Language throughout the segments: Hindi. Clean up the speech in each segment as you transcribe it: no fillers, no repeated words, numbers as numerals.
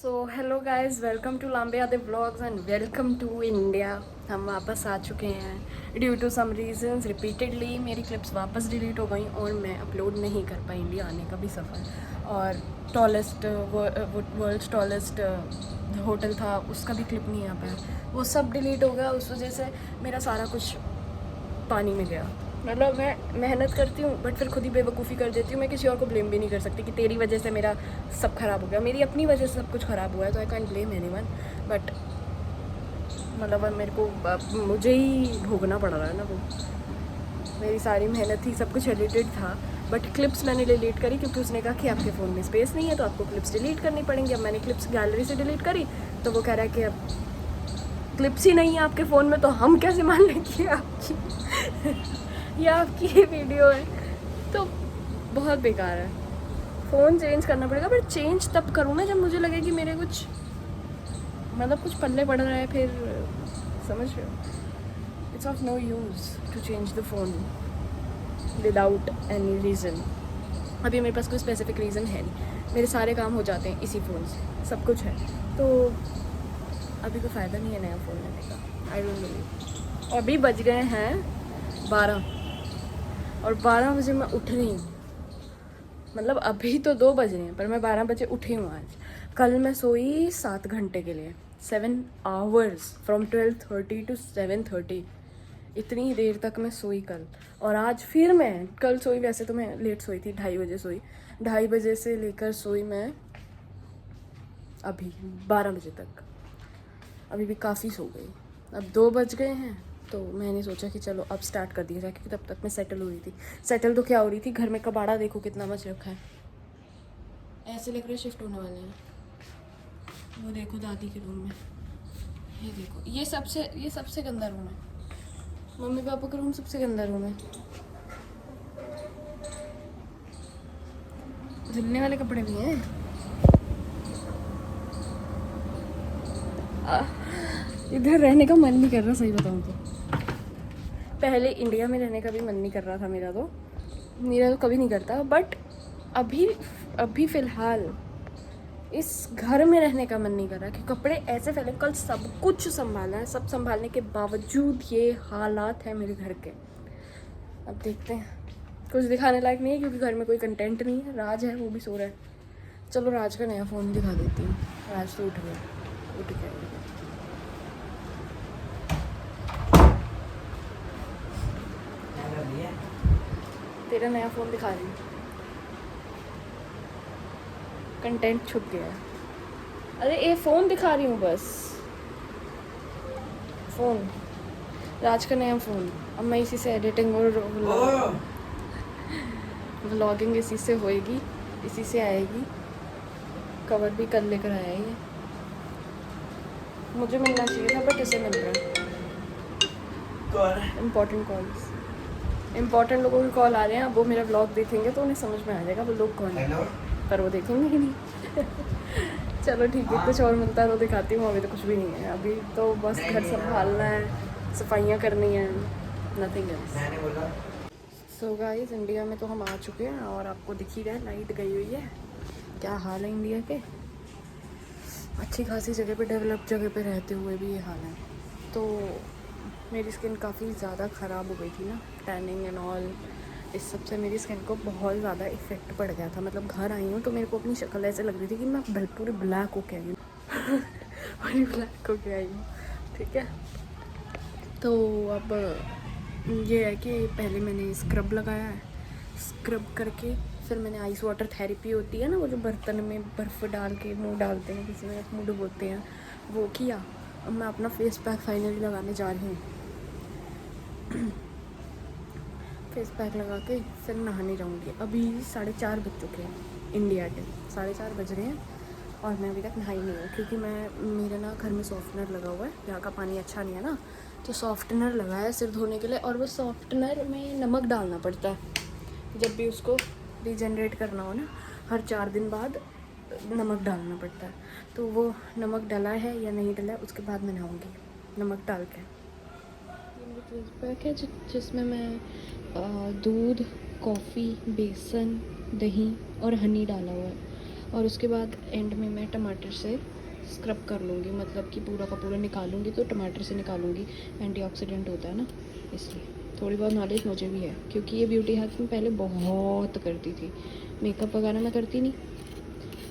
So hello guys, welcome to Lambe Aade vlogs and welcome to India. हम वापस आ चुके हैं। Due to some reasons repeatedly मेरी क्लिप्स वापस डिलीट हो गई और मैं अपलोड नहीं कर पाई इंडिया आने का भी सफ़र। और टॉलेस्ट वर्ल्ड्स टॉलेस्ट होटल था, उसका भी क्लिप नहीं आ पाया। वो सब डिलीट हो गया। उस वजह से मेरा सारा कुछ पानी में गया। मतलब मैं मेहनत करती हूँ बट फिर खुद ही बेवकूफ़ी कर देती हूँ। मैं किसी और को ब्लेम भी नहीं कर सकती कि तेरी वजह से मेरा सब ख़राब हो गया। मेरी अपनी वजह से सब कुछ ख़राब हुआ है, तो I can't blame anyone. But मतलब अब मेरे को मुझे ही भोगना पड़ रहा है ना। वो मेरी सारी मेहनत थी, सब कुछ एडिटेड था, बट क्लिप्स मैंने डिलीट करी क्योंकि उसने कहा कि आपके फ़ोन में स्पेस नहीं है तो आपको क्लिप्स डिलीट करनी पड़ेंगी। अब मैंने क्लिप्स गैलरी से डिलीट करी तो वो कह रहा है कि अब क्लिप्स ही नहीं है आपके फ़ोन में, तो हम कैसे मान लें कि आपकी या आपकी ये वीडियो है। तो बहुत बेकार है। फ़ोन चेंज करना पड़ेगा, बट चेंज तब करूँ ना जब मुझे लगे कि मेरे कुछ मतलब कुछ पल्ले पड़ रहा है। फिर समझ रहे हो, it's of no use to change the phone without any reason. अभी मेरे पास कोई स्पेसिफिक रीज़न है नहीं, मेरे सारे काम हो जाते हैं इसी फ़ोन से, सब कुछ है। तो अभी कोई फ़ायदा नहीं है नया फ़ोन लेने का। I don't believe. अभी बज गए हैं 12 और 12 बजे मैं उठ रही हूँ। मतलब अभी तो 2 बज रहे हैं पर मैं 12 बजे उठी हूँ आज। कल मैं सोई 7 घंटे के लिए, 7 आवर्स फ्रॉम 12:30 to 7:30। इतनी देर तक मैं सोई कल। और आज फिर मैं कल सोई, वैसे तो मैं लेट सोई थी, 2:30 बजे सोई। 2:30 बजे से लेकर सोई मैं अभी 12 बजे तक। अभी भी काफ़ी सो गई। अब 2 बज गए हैं तो मैंने सोचा कि चलो अब स्टार्ट कर दिया जाए, क्योंकि तब तक मैं सेटल हो रही थी। सेटल तो क्या हो रही थी, घर में कबाड़ा देखो कितना मच रखा है। ऐसे लग रहे शिफ्ट होने वाले हैं। वो देखो दादी के रूम में, ये देखो, ये सबसे गंदा रूम है। मम्मी पापा का रूम सबसे गंदा रूम है। धुलने वाले कपड़े भी हैं। इधर रहने का मन नहीं कर रहा, सही बताऊँ तो। पहले इंडिया में रहने का भी मन नहीं कर रहा था मेरा तो कभी नहीं करता, बट अभी फ़िलहाल इस घर में रहने का मन नहीं कर रहा कि कपड़े ऐसे फैले। कल सब कुछ संभाला है, सब संभालने के बावजूद ये हालात हैं मेरे घर के। अब देखते हैं, कुछ दिखाने लायक नहीं है क्योंकि घर में कोई कंटेंट नहीं है। राज है, वो भी सो रहा है। चलो राज का नया फ़ोन दिखा देती हूँ। राज तो उठ गया। तेरा नया फ़ोन दिखा रही हूँ, कंटेंट छुप गया है। अरे ये फ़ोन दिखा रही हूँ बस, फ़ोन, राज का नया फ़ोन। अब मैं इसी से एडिटिंग और व्लॉगिंग इसी से होएगी, इसी से आएगी। कवर भी कल लेकर आया ये। मुझे मिलना चाहिए था बट इसे मिल रहा है। इम्पोर्टेंट लोगों के कॉल आ रहे हैं। अब वो मेरा व्लॉग देखेंगे तो उन्हें समझ में आ जाएगा वो लोग कौन है, पर वो देखेंगे ही नहीं। चलो ठीक है, कुछ और मिलता है तो दिखाती हूँ। अभी तो कुछ भी नहीं है, अभी तो बस घर संभालना है, सफाइयाँ करनी हैं, nothing else. So guys, India में तो हम आ चुके हैं और आपको दिख ही रहा है लाइट गई हुई है। क्या हाल है इंडिया के। अच्छी खासी जगह पे, डेवलप जगह पे रहते हुए भी ये हाल है। तो मेरी स्किन काफ़ी ज़्यादा ख़राब हो गई थी ना, टैनिंग एंड ऑल। इस सब से मेरी स्किन को बहुत ज़्यादा इफ़ेक्ट पड़ गया था। मतलब घर आई हूँ तो मेरे को अपनी शक्ल ऐसे लग रही थी कि मैं पूरी ब्लैक होके आई हूँ। पूरी ब्लैक होके आई हूँ, ठीक है। तो अब ये है कि पहले मैंने स्क्रब लगाया है, स्क्रब करके फिर मैंने आइस वाटर थेरेपी होती है ना, वो जो बर्तन में बर्फ़ डाल के मुँह डालते हैं, किसी में मुँह डुबोते हैं, वो किया। अब मैं अपना फेस पैक फाइनली लगाने जा रही हूँ। फेस पैक लगा के फिर नहाने जाऊँगी। अभी 4:30 बज चुके हैं इंडिया के, 4:30 बज रहे हैं और मैं अभी तक नहाई नहीं हूँ क्योंकि मेरे ना घर में सॉफ्टनर लगा हुआ है। यहाँ का पानी अच्छा नहीं है ना, तो सॉफ्टनर लगा है सिर धोने के लिए। और वो सॉफ्टनर में नमक डालना पड़ता है जब भी उसको रीजनरेट करना हो ना, हर 4 दिन बाद नमक डालना पड़ता है। तो वो नमक डला है या नहीं डला है उसके बाद मैं नहाऊँगी नमक डाल के। फेस पैक है जिसमें मैं दूध, कॉफ़ी, बेसन, दही और हनी डाला हुआ है। और उसके बाद एंड में मैं टमाटर से स्क्रब कर लूँगी, मतलब कि पूरा का पूरा निकालूंगी। तो टमाटर से निकालूंगी, एंटीऑक्सीडेंट होता है ना, इसलिए थोड़ी बहुत नॉलेज मुझे भी है, क्योंकि ये ब्यूटी हैक्स में पहले बहुत करती थी। मेकअप वगैरह मैं करती नहीं,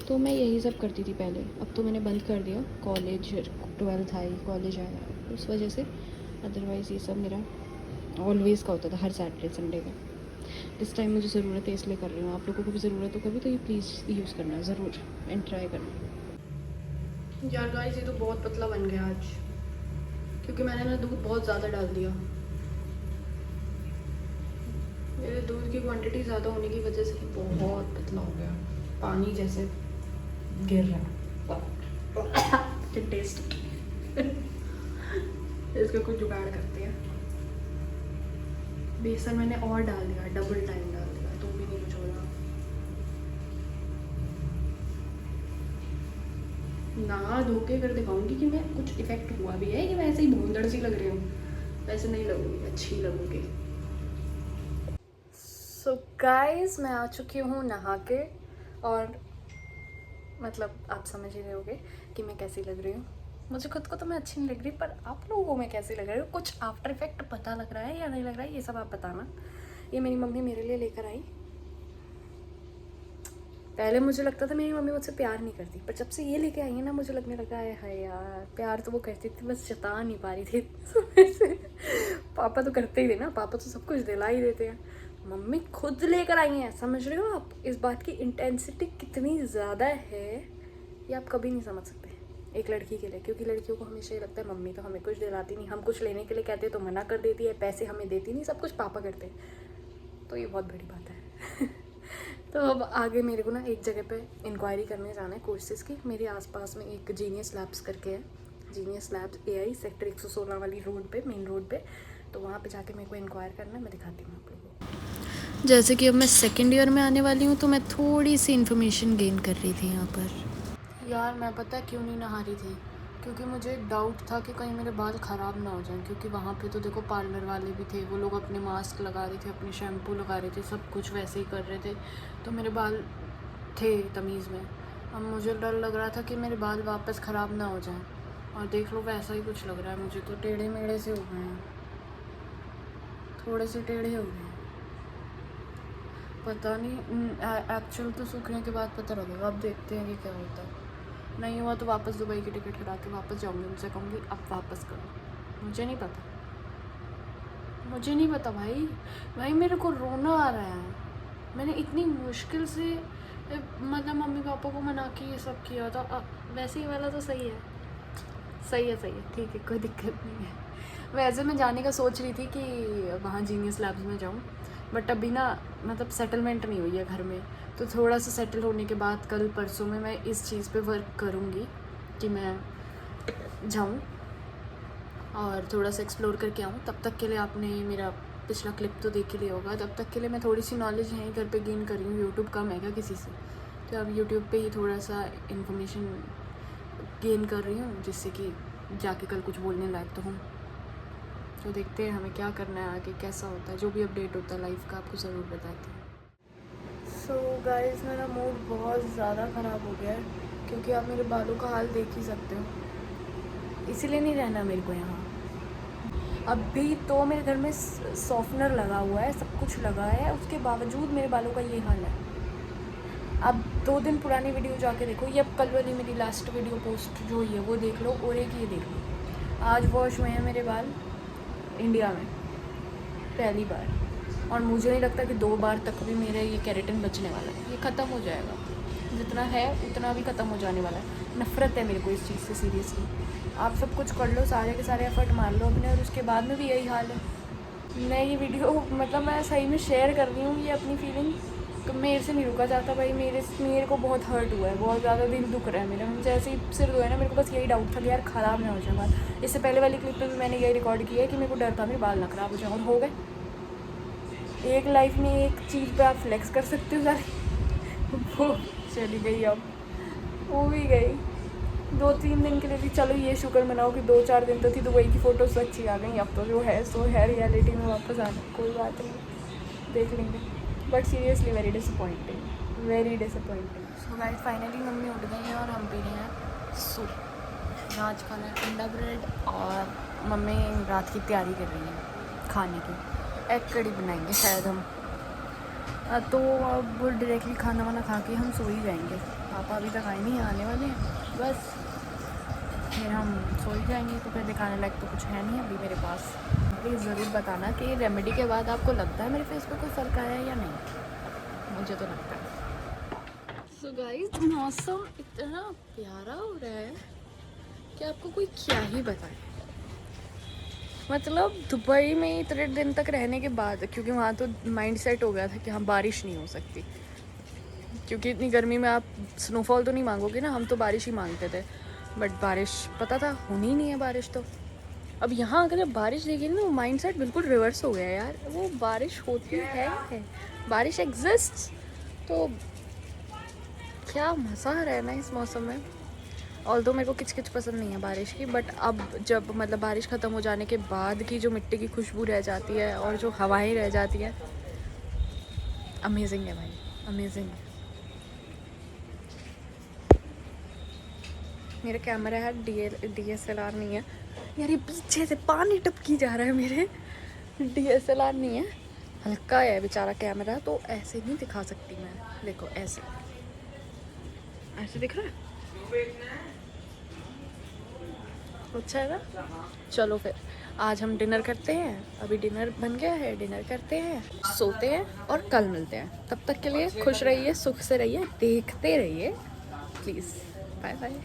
तो मैं यही सब करती थी पहले। अब तो मैंने बंद कर दिया, कॉलेज 12th आई, कॉलेज आया, उस वजह से। अदरवाइज़ ये सब मेरा ऑलवेज़ का होता था, हर सैटरडे संडे का। इस टाइम मुझे ज़रूरत है इसलिए कर रही हूँ। आप लोगों को भी ज़रूरत हो कभी तो ये प्लीज़ यूज़ करना ज़रूर एंड ट्राई करना। यार गाइस, ये तो बहुत पतला बन गया आज, क्योंकि मैंने ना दूध बहुत ज़्यादा डाल दिया। मेरे दूध की क्वांटिटी ज़्यादा होने की वजह से बहुत पतला हो गया, पानी जैसे गिर रहा है। टेस्ट इसका कुछ जुगाड़ करते हैं। बेसन मैंने और डाल दिया, डबल टाइम डाल दिया, तो भी नहीं कुछ हो रहा। ना धो के कर दिखाऊंगी कि मैं कुछ इफेक्ट हुआ भी है, कि मैं ऐसे ही भूंदड़ सी लग रही हूँ। वैसे नहीं लगूंगी, अच्छी लगूंगी। सो गाइस, मैं आ चुकी हूँ नहा के, और मतलब आप समझ ही रहे होगे कि मैं कैसी लग रही हूँ। मुझे खुद को तो मैं अच्छी नहीं लग रही, पर आप लोगों को मैं कैसी लग रही हूँ, कुछ आफ्टर इफेक्ट पता लग रहा है या नहीं लग रहा है, ये सब आप बताना। ये मेरी मम्मी मेरे लिए लेकर आई। पहले मुझे लगता था मेरी मम्मी मुझसे प्यार नहीं करती, पर जब से ये लेके आई है ना, मुझे लगने लगा है यार प्यार तो वो करती थी, बस जता नहीं पा रही थी। पापा तो करते ही थे ना, पापा तो सब कुछ दिला ही देते हैं। मम्मी खुद लेकर आई हैं, समझ रहे हो आप इस बात की इंटेंसिटी कितनी ज़्यादा है, ये आप कभी नहीं समझ सकते एक लड़की के लिए। क्योंकि लड़कियों को हमेशा ये लगता है मम्मी तो हमें कुछ दिलाती नहीं, हम कुछ लेने के लिए कहते हैं तो मना कर देती है, पैसे हमें देती नहीं, सब कुछ पापा करते हैं। तो ये बहुत बड़ी बात है। तो अब आगे मेरे को ना एक जगह पे इंक्वायरी करने जाना है कोर्सेज़ की। मेरे आसपास में एक जीनियस लैब्स करके है, जीनियस लैब्स AI सेक्टर 116 वाली रोड पे, मेन रोड पे। तो वहाँ पे जाके मेरे को इंक्वायर करना है, मैं दिखाती हूँ आप लोगों को। जैसे कि अब मैं सेकेंड ईयर में आने वाली हूँ, तो मैं थोड़ी सी इन्फॉर्मेशन गेन कर रही थी यहाँ पर। यार मैं पता क्यों नहीं नहा रही थी, क्योंकि मुझे एक डाउट था कि कहीं मेरे बाल ख़राब ना हो जाएं। क्योंकि वहाँ पे तो देखो पार्लर वाले भी थे, वो लोग अपने मास्क लगा रहे थे, अपने शैम्पू लगा रहे थे, सब कुछ वैसे ही कर रहे थे, तो मेरे बाल थे तमीज़ में। अब मुझे डर लग रहा था कि मेरे बाल वापस ख़राब ना हो जाएं, और देख लो वैसा ही कुछ लग रहा है मुझे तो। टेढ़े मेढ़े से हो गए हैं, थोड़े से टेढ़े हो गए हैं, पता नहीं। एक्चुअल तो सूखने के बाद पता लगेगा, अब देखते हैं कि क्या होता है। नहीं हुआ तो वापस दुबई की टिकट करा के वापस जाऊंगी, उनसे कहूँगी अब वापस करो। मुझे नहीं पता, मुझे नहीं पता भाई मेरे को रोना आ रहा है। मैंने इतनी मुश्किल से मतलब मम्मी पापा को मना के ये सब किया था। वैसे ही वाला तो सही है, सही है, ठीक है, कोई दिक्कत नहीं है। वैसे मैं जाने का सोच रही थी कि वहाँ जीनियस लैब्स में जाऊँ, बट अभी ना मतलब सेटलमेंट नहीं हुई है घर में। तो थोड़ा सा सेटल होने के बाद कल परसों में मैं इस चीज़ पे वर्क करूँगी कि मैं जाऊँ और थोड़ा सा एक्सप्लोर करके आऊँ। तब तक के लिए आपने मेरा पिछला क्लिप तो देख ही लिया होगा। तब तक के लिए मैं थोड़ी सी नॉलेज यहीं घर पे गेन कर रही हूँ। यूट्यूब कम है क्या किसी से, तो अब यूट्यूब पे ही थोड़ा सा इन्फॉर्मेशन गेन कर रही हूँ, जिससे कि जाके कल कुछ बोलने लायक तो हूँ। तो देखते हैं हमें क्या करना है आगे, कैसा होता है, जो भी अपडेट होता है लाइफ का आपको ज़रूर बताती हूँ। सो गाइस, मेरा मूड बहुत ज़्यादा ख़राब हो गया है, क्योंकि आप मेरे बालों का हाल देख ही सकते हो। इसीलिए नहीं रहना मेरे को यहाँ। अभी तो मेरे घर में सॉफ्टनर लगा हुआ है, सब कुछ लगा है, उसके बावजूद मेरे बालों का ये हाल है। अब 2 दिन पुरानी वीडियो जाके देखो, ये अब कल वाली मेरी लास्ट वीडियो पोस्ट जो हुई है वो देख लो, और एक ये देख लो। आज वॉश हुए हैं मेरे बाल इंडिया में पहली बार, और मुझे नहीं लगता कि 2 बार तक भी मेरा ये केराटिन बचने वाला है। ये ख़त्म हो जाएगा, जितना है उतना भी ख़त्म हो जाने वाला है। नफ़रत है मेरे को इस चीज़ से, सीरियसली। आप सब कुछ कर लो, सारे के सारे एफर्ट मार लो अपने, और उसके बाद में भी यही हाल है। मैं ये वीडियो मतलब मैं सही में शेयर कर रही हूँ ये अपनी फीलिंग, तो मेरे से नहीं रुका जाता भाई। मेरे को बहुत हर्ट हुआ है, बहुत ज़्यादा दिल दुख रहा है मेरा। जैसे ही सिर धोया ना, मेरे को बस यही डाउट था कि यार ख़राब ना हो जाए बाल। इससे पहले वाली क्लिप में भी मैंने यही रिकॉर्ड किया है कि मेरे को डर था मेरे बाल ना ख़राब हो जाए, और हो गए। एक लाइफ में एक चीज़ पे आप फ्लेक्स कर सकते हो सारी, वो चली गई, अब वो भी गई। 2-3 दिन के लिए थी, चलो ये शुक्र मनाओ कि 2-4 दिन तो थी, दुबई की फ़ोटोज़ अच्छी आ गई। अब तो जो है सो है, रियलिटी में वापस आना, कोई बात नहीं, देख लेंगे। But seriously very disappointing, very disappointing. तो गाइस फाइनली मम्मी उठ गई हैं और हम पी रहे हैं सूप। आज खाना है अंडा ब्रेड और मम्मी रात की तैयारी कर रही है खाने की। एग कड़ी बनाएंगे शायद हम। तो अब डायरेक्टली खाना वाना खा के हम सो ही जाएंगे। पापा अभी तक आए नहीं, आने वाले हैं बस, फिर हम सो ही जाएंगे। तो फिर दिखाने लायक तो कुछ है नहीं अभी मेरे पास। प्लीज़ ज़रूर बताना कि रेमेडी के बाद आपको लगता है मेरे फेस पे कोई फ़र्क आया है या नहीं। मुझे तो लगता है। सो गाइस मौसम इतना प्यारा हो रहा है कि आपको कोई क्या ही बताए। मतलब दुबई में इतने दिन तक रहने के बाद, क्योंकि वहाँ तो माइंड सेट हो गया था कि हाँ बारिश नहीं हो सकती, क्योंकि इतनी गर्मी में आप स्नोफॉल तो नहीं मांगोगे ना, हम तो बारिश ही मांगते थे। बट बारिश पता था होनी ही नहीं है बारिश। तो अब यहाँ अगर जब बारिश देखेंगे ना, वो माइंड सेट बिल्कुल रिवर्स हो गया यार। वो बारिश होती है, बारिश एग्जिस्ट। तो क्या मज़ा आ रहा है ना इस मौसम में। ऑल्दो मेरे को किचकिच पसंद नहीं है बारिश की, बट अब जब मतलब बारिश ख़त्म हो जाने के बाद की जो मिट्टी की खुशबू रह जाती है और जो हवाएं रह जाती है, अमेजिंग है भाई, अमेजिंग है। मेरा कैमरा है DSLR नहीं है यार, ये पीछे से पानी टपकी जा रहा है मेरे। DSLR नहीं है, हल्का है बेचारा कैमरा, तो ऐसे नहीं दिखा सकती मैं। देखो ऐसे ऐसे दिख रहा है, अच्छा है ना। चलो फिर आज हम डिनर करते हैं। अभी डिनर बन गया है, डिनर करते हैं, सोते हैं और कल मिलते हैं। तब तक के लिए खुश रहिए, सुख से रहिए, देखते रहिए प्लीज़। Bye bye.